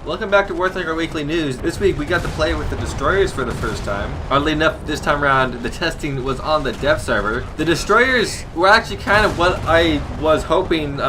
Welcome back to Warthinger Weekly News. This week we got to play with the destroyers for the first time. Oddly enough, this time around the testing was on the dev server. The destroyers were actually kind of what I was hoping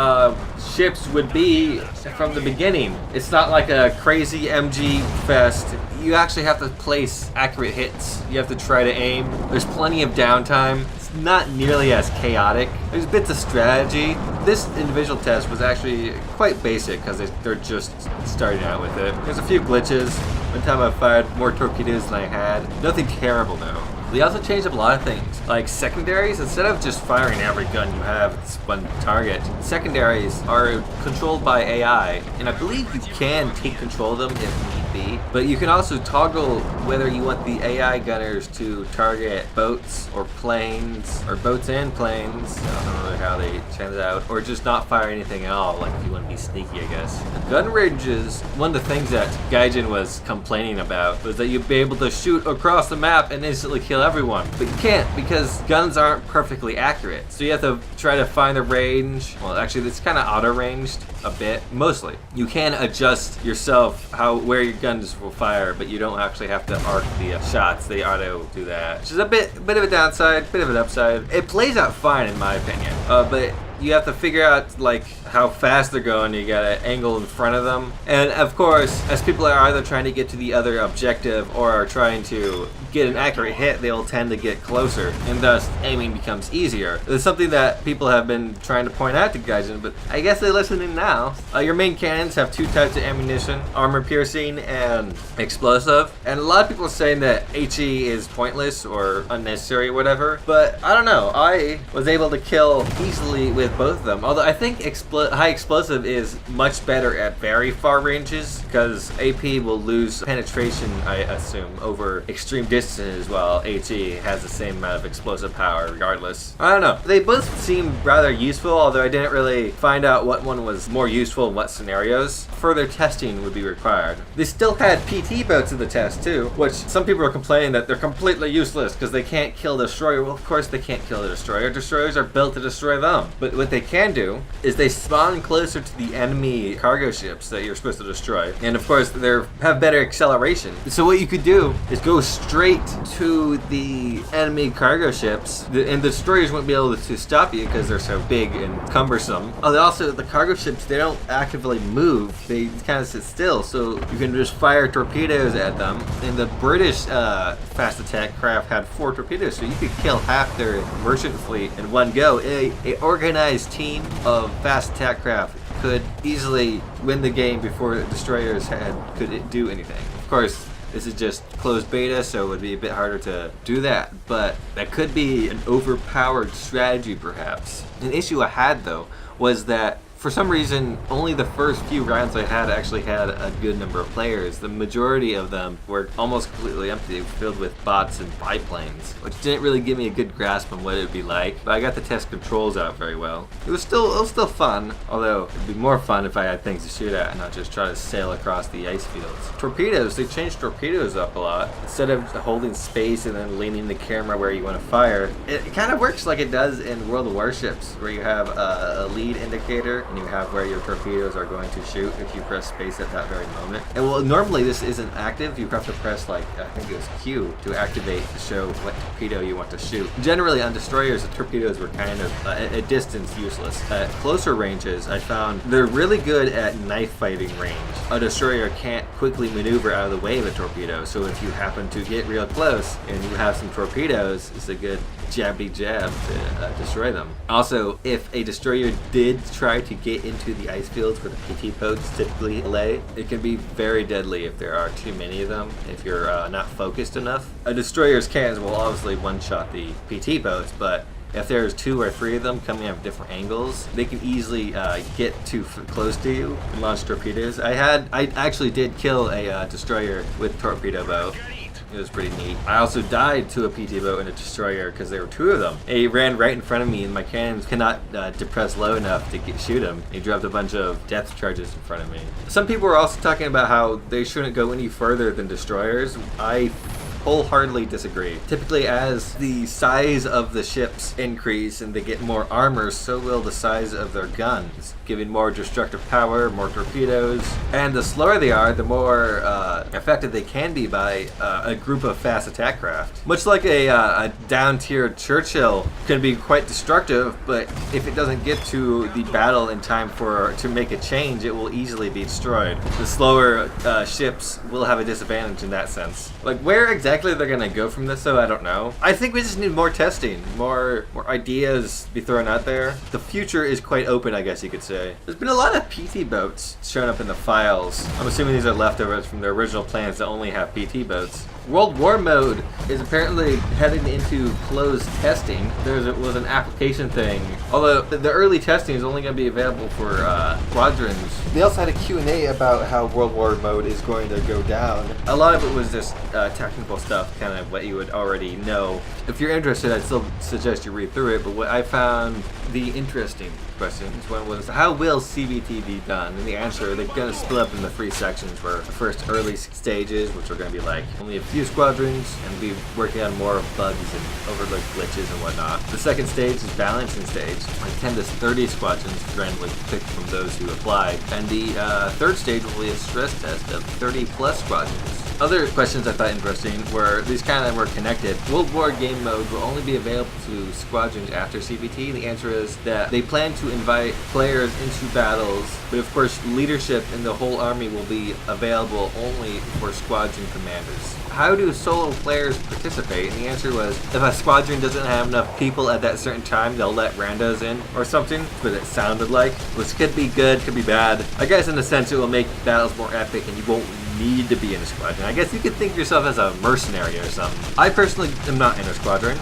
ships would be from the beginning. It's not like a crazy MG fest. You actually have to place accurate hits. You have to try to aim. There's plenty of downtime. It's not nearly as chaotic. There's bits of strategy. This individual test was actually quite basic because they're just starting out with it. There's a few glitches. One time I fired more torpedoes than I had. Nothing terrible though. They also changed up a lot of things, like secondaries. Instead of just firing every gun you have at one target, secondaries are controlled by AI, and I believe you can take control of them if need be. But you can also toggle whether you want the AI gunners to target boats or planes, or boats and planes. I don't know how they change it out, or just not fire anything at all, like if you want to be sneaky, I guess. Gun ranges, one of the things that Gaijin was complaining about was that you'd be able to shoot across the map and instantly kill everyone, but you can't because guns aren't perfectly accurate. So you have to try to find the range. Well, actually, it's kind of auto-ranged a bit, mostly. You can adjust yourself where your guns will fire, but you don't actually have to arc the shots. They auto do that, which is a bit of a downside, bit of an upside. It plays out fine in my opinion, but you have to figure out like how fast they're going. You gotta angle in front of them, and of course, as people are either trying to get to the other objective or are trying to get an accurate hit, they'll tend to get closer, and thus aiming becomes easier. It's something that people have been trying to point out to Gaijin, but I guess they're listening now. Your main cannons have two types of ammunition: armor piercing and explosive. And a lot of people are saying that HE is pointless or unnecessary or whatever, but I don't know. I was able to kill easily with both of them, although I think high explosive is much better at very far ranges because AP will lose penetration, I assume, over extreme distances, while HE has the same amount of explosive power regardless. I don't know. They both seem rather useful, although I didn't really find out what one was more useful in what scenarios. Further testing would be required. They still had PT boats in the test too, which some people are complaining that they're completely useless because they can't kill the destroyer. Well, of course they can't kill the destroyer. Destroyers are built to destroy them. But what they can do is they spawn closer to the enemy cargo ships that you're supposed to destroy. And of course, they have better acceleration. So what you could do is go straight to the enemy cargo ships, and the destroyers won't be able to stop you because they're so big and cumbersome. Also, the cargo ships, they don't actively move. They kind of sit still, so you can just fire torpedoes at them. And the British fast attack craft had 4 torpedoes, so you could kill half their merchant fleet in one go. A organized team of fast attack craft could easily win the game before the destroyers could do anything. Of course, this is just closed beta, so it would be a bit harder to do that, but that could be an overpowered strategy perhaps. An issue I had though was that for some reason, only the first few rounds I had actually had a good number of players. The majority of them were almost completely empty, filled with bots and biplanes, which didn't really give me a good grasp on what it would be like, but I got the test controls out very well. It was still fun, although it'd be more fun if I had things to shoot at and not just try to sail across the ice fields. Torpedoes, they changed torpedoes up a lot. Instead of holding space and then leaning the camera where you want to fire, it kind of works like it does in World of Warships, where you have a lead indicator and you have where your torpedoes are going to shoot if you press space at that very moment. And well, normally this isn't active. You have to press I think it was Q to activate to show what torpedo you want to shoot. Generally on destroyers, the torpedoes were kind of at distance useless. At closer ranges, I found they're really good at knife fighting range. A destroyer can't quickly maneuver out of the way of a torpedo, so if you happen to get real close and you have some torpedoes, it's a good jabby jab to destroy them. Also, if a destroyer did try to get into the ice fields where the PT boats typically lay, it can be very deadly if there are too many of them, if you're not focused enough. A destroyer's cannons will obviously one-shot the PT boats, but if there's 2 or 3 of them coming at different angles, they can easily get too close to you and launch torpedoes. I actually did kill a destroyer with torpedo boat. It was pretty neat. I also died to a PT boat and a destroyer because there were 2 of them. He ran right in front of me and my cannons cannot depress low enough to shoot him. He dropped a bunch of depth charges in front of me. Some people were also talking about how they shouldn't go any further than destroyers. I wholeheartedly disagree. Typically, as the size of the ships increase and they get more armor, so will the size of their guns, giving more destructive power, more torpedoes, and the slower they are, the more effective they can be by a group of fast attack craft. Much like a down-tier Churchill can be quite destructive, but if it doesn't get to the battle in time to make a change, it will easily be destroyed. The slower ships will have a disadvantage in that sense. Like, where exactly they're gonna go from this, though, I don't know. I think we just need more testing, more ideas to be thrown out there. The future is quite open, I guess you could say. There's been a lot of PT boats shown up in the files. I'm assuming these are leftovers from their original plans to only have PT boats. World War mode is apparently heading into closed testing. There was an application thing, although the early testing is only going to be available for squadrons. They also had a Q&A about how World War mode is going to go down. A lot of it was just technical stuff, kind of what you would already know. If you're interested, I'd still suggest you read through it, but what I found the interesting questions. One was, how will CBT be done? And the answer, they're going to split up into 3 sections, where the first early stages, which are going to be like only a few squadrons, and be working on more bugs and overlooked glitches and whatnot. The second stage is balancing stage, like 10 to 30 squadrons randomly picked from those who applied. And the third stage will be a stress test of 30 plus squadrons. Other questions I thought interesting were, these kind of were connected. World War game mode will only be available to squadrons after CBT. The answer is that they plan to invite players into battles, but of course leadership in the whole army will be available only for squadron commanders. How do solo players participate? And the answer was, if a squadron doesn't have enough people at that certain time, they'll let randos in or something. But it sounded like, which could be good, could be bad. I guess in a sense it will make battles more epic and you won't need to be in a squadron. I guess you could think of yourself as a mercenary or something. I personally am not in a squadron.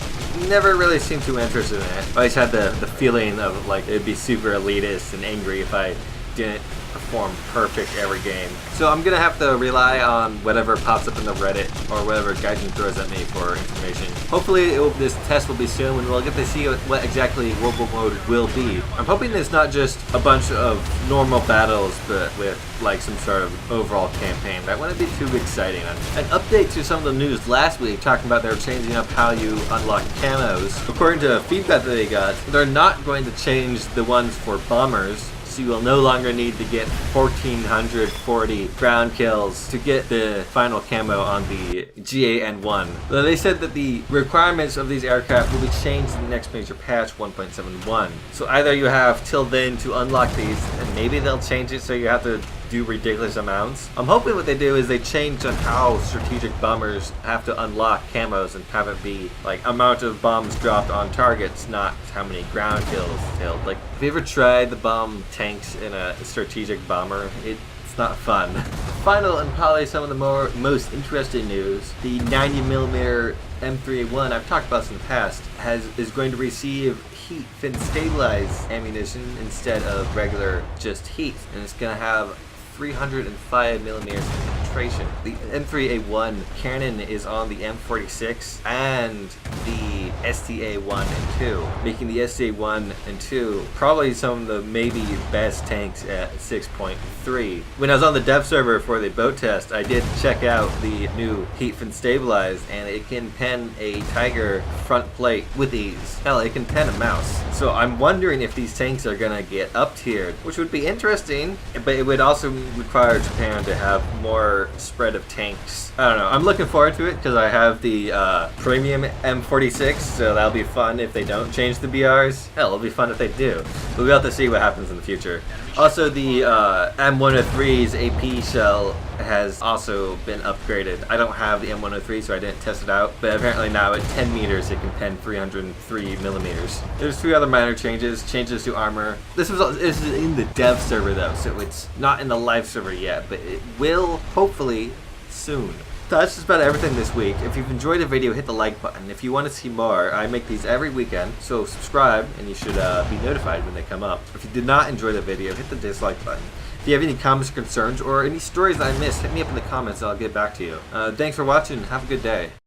Never really seemed too interested in it. I just had the feeling of like it'd be super elitist and angry if I didn't perform perfect every game. So I'm gonna have to rely on whatever pops up in the Reddit or whatever Gaijin throws at me for information. Hopefully this test will be soon and we'll get to see what exactly World War mode will be. I'm hoping it's not just a bunch of normal battles, but with like some sort of overall campaign. That wouldn't be too exciting. An update to some of the news last week talking about they're changing up how you unlock camos. According to feedback that they got, they're not going to change the ones for bombers. So you will no longer need to get 1,440 ground kills to get the final camo on the GAN-1. Though they said that the requirements of these aircraft will be changed in the next major patch 1.71. So either you have till then to unlock these, and maybe they'll change it so you have to do ridiculous amounts. I'm hoping what they do is they change on how strategic bombers have to unlock camos and have it be like amount of bombs dropped on targets, not how many ground kills killed. Like, have you ever tried to bomb tanks in a strategic bomber? It's not fun. Final and probably some of the most interesting news, the 90mm M3A1, I've talked about this in the past, is going to receive heat fin stabilized ammunition instead of regular just heat, and it's going to have 305mm penetration. The M3A1 cannon is on the M46 and the STA-1 and 2, making the STA-1 and 2 probably some of the maybe best tanks at 6.3. When I was on the dev server for the boat test, I did check out the new heat fin stabilized, and it can pen a Tiger front plate with ease. Hell, it can pen a mouse. So I'm wondering if these tanks are gonna get up tiered, which would be interesting, but it would also require Japan to have more spread of tanks. I don't know. I'm looking forward to it because I have the premium M46, so that'll be fun if they don't change the BRs. Hell, it'll be fun if they do. But we'll have to see what happens in the future. Also, the M103's AP shell has also been upgraded. I don't have the M103, so I didn't test it out, but apparently now at 10 meters it can pen 303mm. There's 3 other minor changes to armor. This is in the dev server though, so it's not in the live server yet, but it will hopefully soon. So that's just about everything this week. If you've enjoyed the video, hit the like button. If you want to see more, I make these every weekend, so subscribe and you should be notified when they come up. If you did not enjoy the video, hit the dislike button. If you have any comments or concerns or any stories that I missed, hit me up in the comments and I'll get back to you. Thanks for watching. Have a good day.